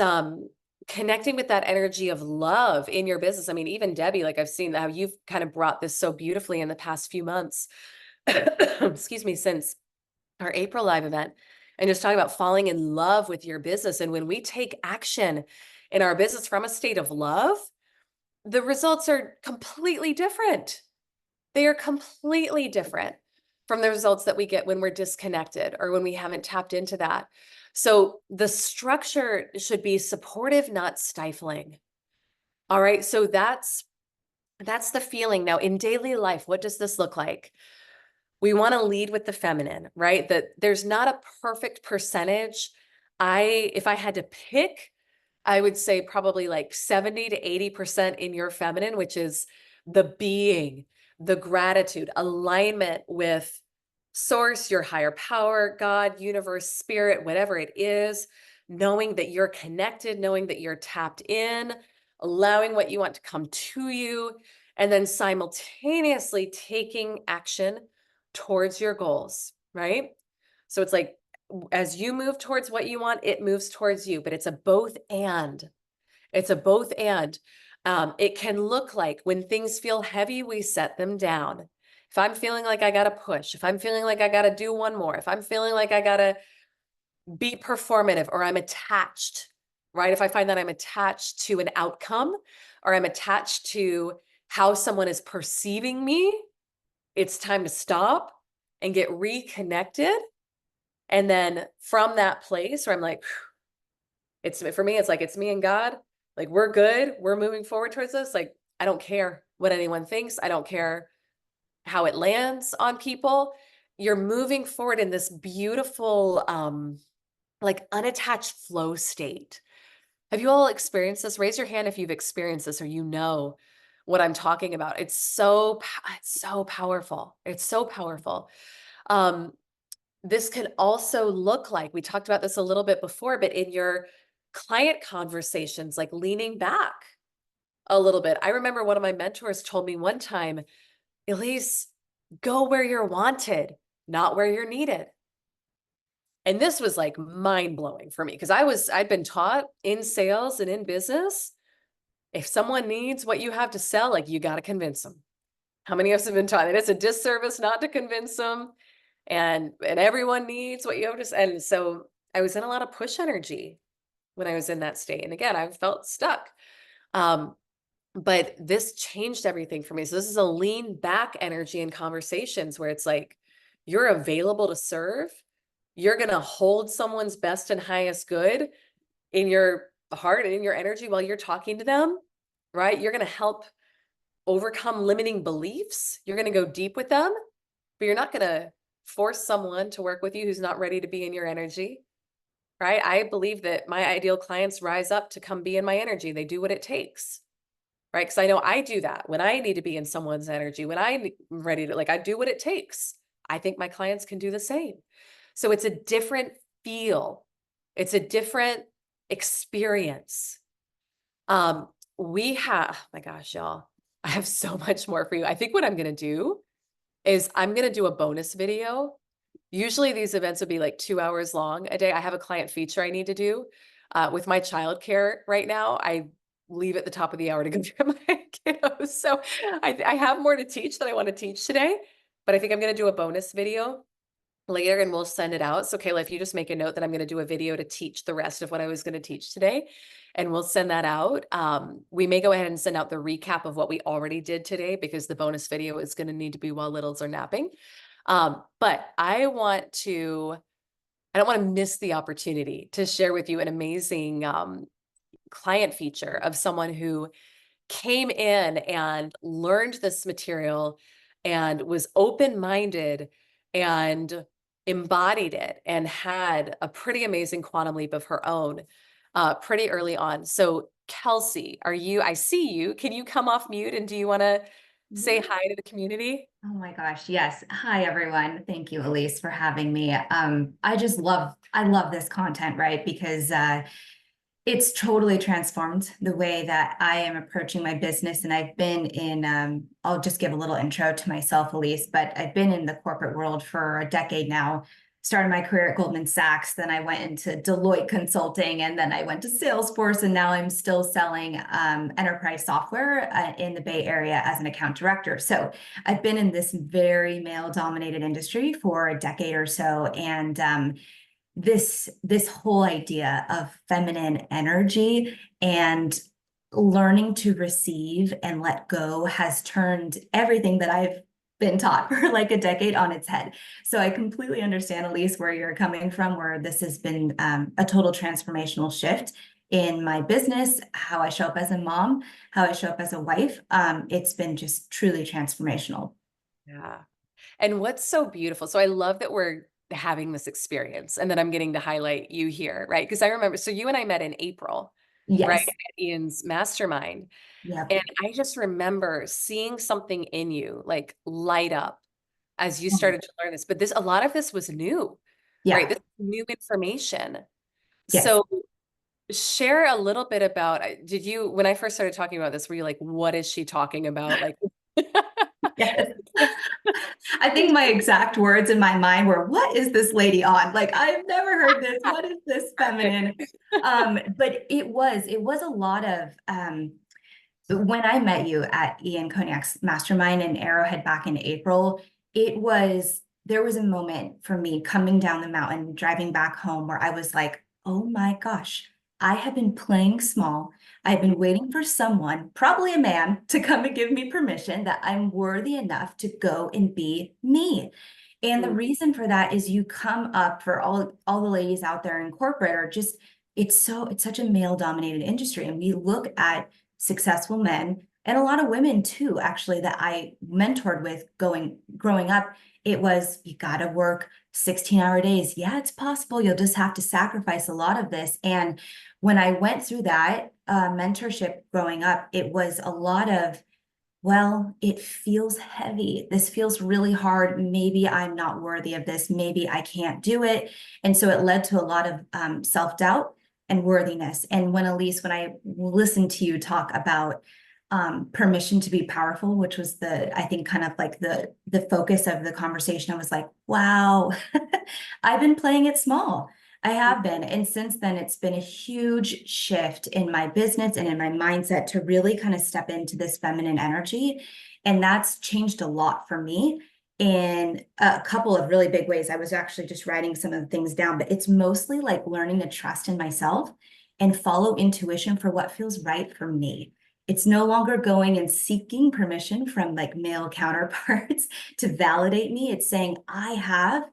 connecting with that energy of love in your business. I mean, even Debbie, like I've seen how you've kind of brought this so beautifully in the past few months. Excuse me, since our April live event, and just talking about falling in love with your business. And when we take action in our business from a state of love, the results are completely different. They are completely different from the results that we get when we're disconnected or when we haven't tapped into that. So the structure should be supportive, not stifling. All right. So that's the feeling. Now in daily life, what does this look like? We want to lead with the feminine, right? That there's not a perfect percentage. If I had to pick, I would say probably like 70 to 80% in your feminine, which is the being, the gratitude, alignment with source, your higher power, God, universe, spirit, whatever it is, knowing that you're connected, knowing that you're tapped in, allowing what you want to come to you, and then simultaneously taking action towards your goals, right? So it's like as you move towards what you want, it moves towards you, but it's a both and. It's a both and. It can look like when things feel heavy, we set them down. If I'm feeling like I got to push, if I'm feeling like I got to do one more, if I'm feeling like I got to be performative or I'm attached, right? If I find that I'm attached to an outcome or I'm attached to how someone is perceiving me, it's time to stop and get reconnected. And then from that place where I'm like, it's for me, it's like, it's me and God. Like, we're good. We're moving forward towards this. Like, I don't care what anyone thinks. I don't care how it lands on people. You're moving forward in this beautiful, like unattached flow state. Have you all experienced this? Raise your hand if you've experienced this or you know what I'm talking about. It's so powerful. It's so powerful. This can also look like, we talked about this a little bit before, but in your client conversations, like leaning back a little bit. I remember one of my mentors told me one time, Elise, go where you're wanted, not where you're needed. And this was like mind blowing for me because I'd been taught in sales and in business, if someone needs what you have to sell, like you got to convince them. How many of us have been taught that it's a disservice not to convince them? And everyone needs what you have to say. And so I was in a lot of push energy when I was in that state. And again, I felt stuck. But this changed everything for me. So this is a lean back energy in conversations where it's like, you're available to serve. You're going to hold someone's best and highest good in your heart and in your energy while you're talking to them, right? You're going to help overcome limiting beliefs. You're going to go deep with them, but you're not going to force someone to work with you who's not ready to be in your energy, right? I believe that my ideal clients rise up to come be in my energy. They do what it takes, right? Because I know I do that when I need to be in someone's energy, when I'm ready to, like, I do what it takes. I think my clients can do the same. So it's a different feel. It's a different experience. We have, oh my gosh, y'all, I have so much more for you. I think what I'm going to do is I'm going to do a bonus video. Usually these events would be like 2 hours long a day. I have a client feature I need to do with my childcare right now. I leave at the top of the hour to go through my kiddos. So I have more to teach that I want to teach today, but I think I'm going to do a bonus video later and we'll send it out. So Kayla, if you just make a note that I'm going to do a video to teach the rest of what I was going to teach today, and we'll send that out. We may go ahead and send out the recap of what we already did today because the bonus video is going to need to be while littles are napping. But I don't want to miss the opportunity to share with you an amazing client feature of someone who came in and learned this material and was open-minded and embodied it and had a pretty amazing quantum leap of her own. pretty early on. So Kelsey, I see you. Can you come off mute and do you want to say Yeah. hi to the community? Oh my gosh. Yes. Hi, everyone. Thank you, Elise, for having me. I love this content, right? Because it's totally transformed the way that I am approaching my business. And I've been in, I'll just give a little intro to myself, Elise, but I've been in the corporate world for a decade now. Started my career at Goldman Sachs, then I went into Deloitte Consulting, and then I went to Salesforce, and now I'm still selling enterprise software in the Bay Area as an account director. So I've been in this very male-dominated industry for a decade or so, and this whole idea of feminine energy and learning to receive and let go has turned everything that I've been taught for like a decade on its head. So I completely understand, Elise, where you're coming from, where this has been a total transformational shift in my business, how I show up as a mom, how I show up as a wife. It's been just truly transformational. Yeah. And what's so beautiful, so I love that we're having this experience and that I'm getting to highlight you here, right? Because I remember, so you and I met in April, right, Yes. at Ian's mastermind. Yep. And I just remember seeing something in you like light up as you Mhm. started to learn this. But a lot of this was new, right? Yeah. This is new information. Yes. So share a little bit about, when I first started talking about this, were you like, what is she talking about? Like, Yes. I think my exact words in my mind were, what is this lady on? Like, I've never heard this. What is this perfect. feminine? But it was a lot of when I met you at Ian Cognac Mastermind in Arrowhead back in April, there was a moment for me coming down the mountain, driving back home where I was like, oh my gosh, I have been playing small. I've been waiting for someone, probably a man, to come and give me permission that I'm worthy enough to go and be me. And the Mhm. reason for that is you come up for all the ladies out there in corporate are just it's such a male dominated industry, and we look at successful men and a lot of women too, actually, that I mentored with growing up. It was, you got to work 16-hour days. Yeah, it's possible. You'll just have to sacrifice a lot of this. And when I went through that mentorship growing up, it was a lot of, well, it feels heavy. This feels really hard. Maybe I'm not worthy of this. Maybe I can't do it. And so it led to a lot of self-doubt and worthiness. And when I listened to you talk about permission to be powerful, which was I think kind of like the focus of the conversation, I was like, wow, I've been playing it small. I have been. And since then, it's been a huge shift in my business and in my mindset to really kind of step into this feminine energy. And that's changed a lot for me in a couple of really big ways. I was actually just writing some of the things down, but it's mostly like learning to trust in myself and follow intuition for what feels right for me. It's no longer going and seeking permission from like male counterparts to validate me. It's saying, I have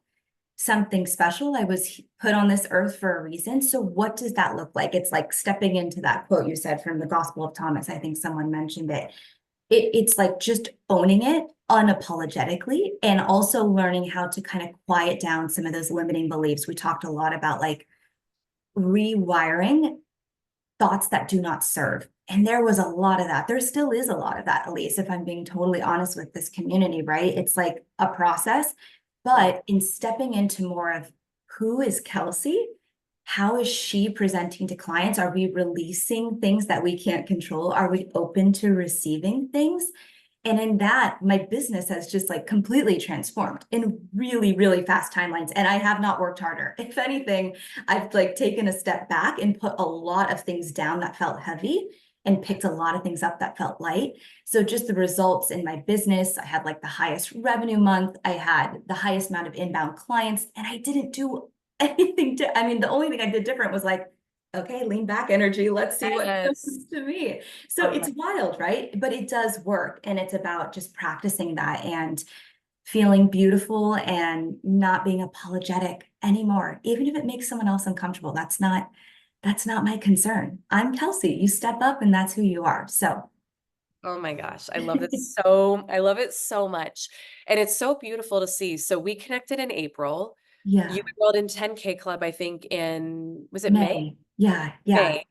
something special. I was put on this earth for a reason. So what does that look like? It's like stepping into that quote you said from the Gospel of Thomas. I think someone mentioned it. It's like just owning it unapologetically and also learning how to kind of quiet down some of those limiting beliefs. We talked a lot about like rewiring thoughts that do not serve. And there was a lot of that. There still is a lot of that, Elise, if I'm being totally honest with this community, right? It's like a process. Yeah. But in stepping into more of who is Kelsey? How is she presenting to clients? Are we releasing things that we can't control? Are we open to receiving things? And in that, my business has just like completely transformed in really, really fast timelines. And I have not worked harder. If anything, I've like taken a step back and put a lot of things down that felt heavy and picked a lot of things up that felt light. So just the results in my business, I had like the highest revenue month. I had the highest amount of inbound clients, and I didn't do anything I mean, the only thing I did different was like, okay, lean back energy. Let's see what Yes. comes to me. So Oh my, it's wild, right? But it does work. And it's about just practicing that and feeling beautiful and not being apologetic anymore. Even if it makes someone else uncomfortable, that's not my concern. I'm Kelsey. You step up and that's who you are. So oh my gosh. I love it so much. And it's so beautiful to see. So we connected in April. You Yeah. enrolled in 10K Club, I think was it May? May. Yeah. Yeah. May,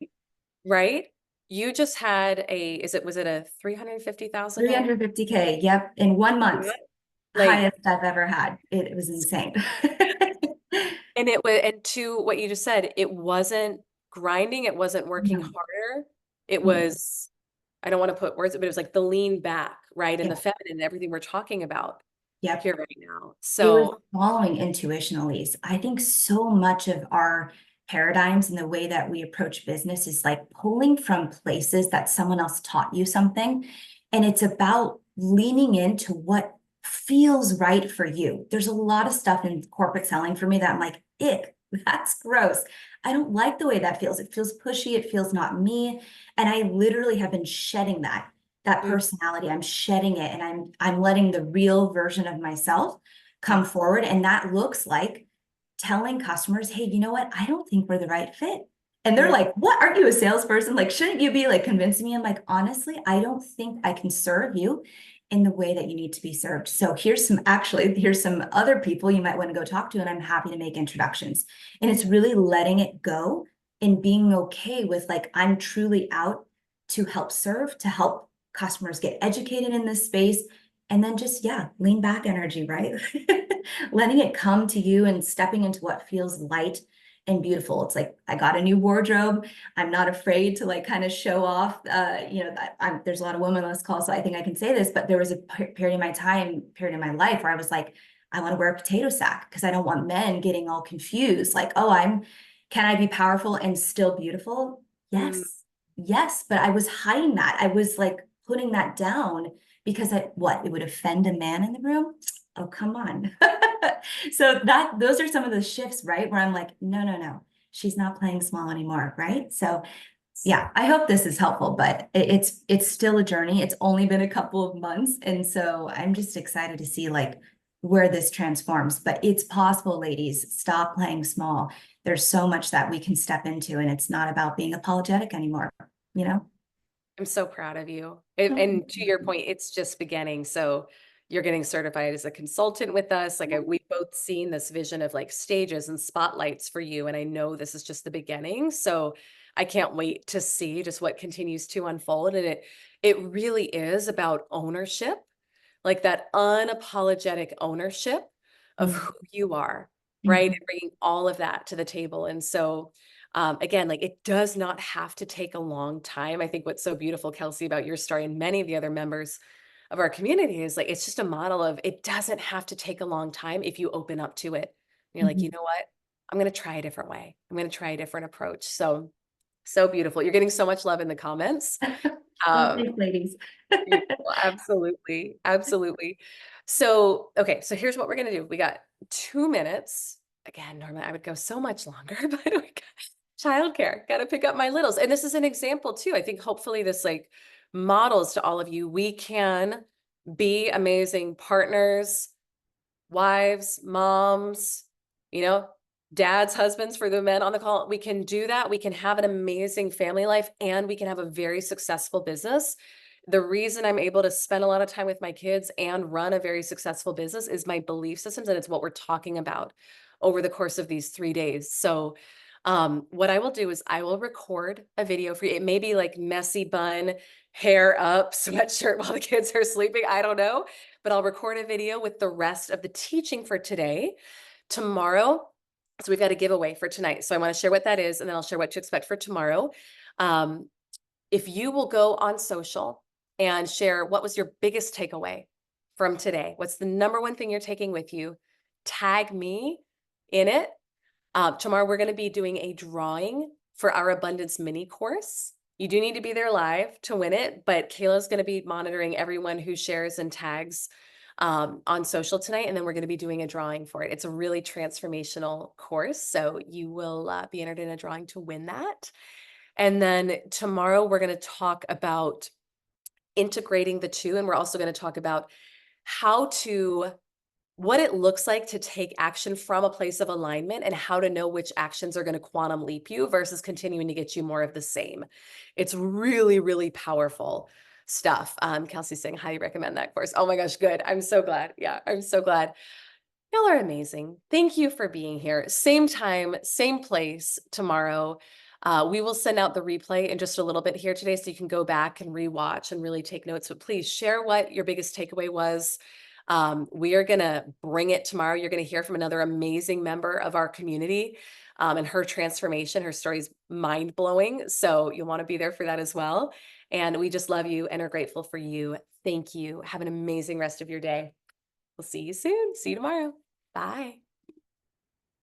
right? You just had was it a $350,000? 350K. Yep. In 1 month. Like, Highest I've ever had. It was insane. and and to what you just said, it wasn't grinding, it wasn't working No. harder. It Mm. was, I don't want to put words, but it was like the lean back, right? And the Yeah. feminine and everything we're talking about Yep. here right now. It was So, following intuition, Elise. I think so much of our paradigms and the way that we approach business is like pulling from places that someone else taught you something. And it's about leaning into what feels right for you. There's a lot of stuff in corporate selling for me that I'm like, ick, that's gross. I don't like the way that feels. It feels pushy. It feels not me. And I literally have been shedding that mm, personality. I'm shedding it and I'm letting the real version of myself come forward. And that looks like telling customers, hey, you know what? I don't think we're the right fit. And they're mm, like, what? Aren't you a salesperson? Like, shouldn't you be like convincing me? I'm like, honestly, I don't think I can serve you in the way that you need to be served. So here's some other people you might want to go talk to. And I'm happy to make introductions. And it's really letting it go and being okay with like, I'm truly out to help serve, to help customers get educated in this space. And then just, yeah, lean back energy, right? Letting it come to you and stepping into what feels light and beautiful. It's like I got a new wardrobe. I'm not afraid to like kind of show off. There's a lot of women on this call, so I think I can say this. But there was a period in my life where I was like, I want to wear a potato sack because I don't want men getting all confused. Like, oh, can I be powerful and still beautiful? mm. Yes, yes. But I was hiding that. I was like putting that down because it would offend a man in the room. Oh, come on. So those are some of the shifts, right? Where I'm like, no, no, no, she's not playing small anymore, right? So yeah, I hope this is helpful, but it's still a journey. It's only been a couple of months. And so I'm just excited to see like where this transforms. But it's possible, ladies, stop playing small. There's so much that we can step into, and it's not about being apologetic anymore, you know? I'm so proud of you. And to your point, it's just beginning. So you're getting certified as a consultant with us. Like we've both seen this vision of like stages and spotlights for you. And I know this is just the beginning. So I can't wait to see just what continues to unfold. And it really is about ownership, like that unapologetic ownership of Mhm. who you are, right? Mhm. And bringing all of that to the table. And so again, like it does not have to take a long time. I think what's so beautiful, Kelsey, about your story and many of the other members of our community is like it's just a model of it doesn't have to take a long time if you open up to it. And you're like, you Mhm. know what? I'm going to try a different way. I'm going to try a different approach. So, so beautiful. You're getting so much love in the comments. Oh, Um, thanks, ladies. Beautiful. Absolutely. Absolutely. So, okay. So here's what we're going to do. We got 2 minutes. Again, normally I would go so much longer, but we got childcare. Got to pick up my littles. And this is an example too. I think hopefully this like models to all of you. We can be amazing partners, wives, moms, you know, dads, husbands for the men on the call. We can do that. We can have an amazing family life and we can have a very successful business. The reason I'm able to spend a lot of time with my kids and run a very successful business is my belief systems. And it's what we're talking about over the course of these 3 days. So, what I will do is I will record a video for you. It may be like messy bun, hair up, sweatshirt while the kids are sleeping. I don't know, but I'll record a video with the rest of the teaching for today. Tomorrow, so we've got a giveaway for tonight. So I want to share what that is, and then I'll share what to expect for tomorrow. Um, if you will go on social and share what was your biggest takeaway from today, what's the number one thing you're taking with you, tag me in it. Tomorrow, we're going to be doing a drawing for our abundance mini course. You do need to be there live to win it, but Kayla's going to be monitoring everyone who shares and tags on social tonight. And then we're going to be doing a drawing for it. It's a really transformational course. So you will be entered in a drawing to win that. And then tomorrow, we're going to talk about integrating the two. And we're also going to talk about what it looks like to take action from a place of alignment and how to know which actions are going to quantum leap you versus continuing to get you more of the same. It's really, really powerful stuff. Kelsey's saying, highly recommend that course. Oh my gosh, good. I'm so glad. Yeah, I'm so glad. Y'all are amazing. Thank you for being here. Same time, same place tomorrow. We will send out the replay in just a little bit here today so you can go back and rewatch and really take notes. But please share what your biggest takeaway was. We are going to bring it tomorrow. You're going to hear from another amazing member of our community and her transformation. Her story is mind blowing. So you'll want to be there for that as well. And we just love you and are grateful for you. Thank you. Have an amazing rest of your day. We'll see you soon. See you tomorrow. Bye.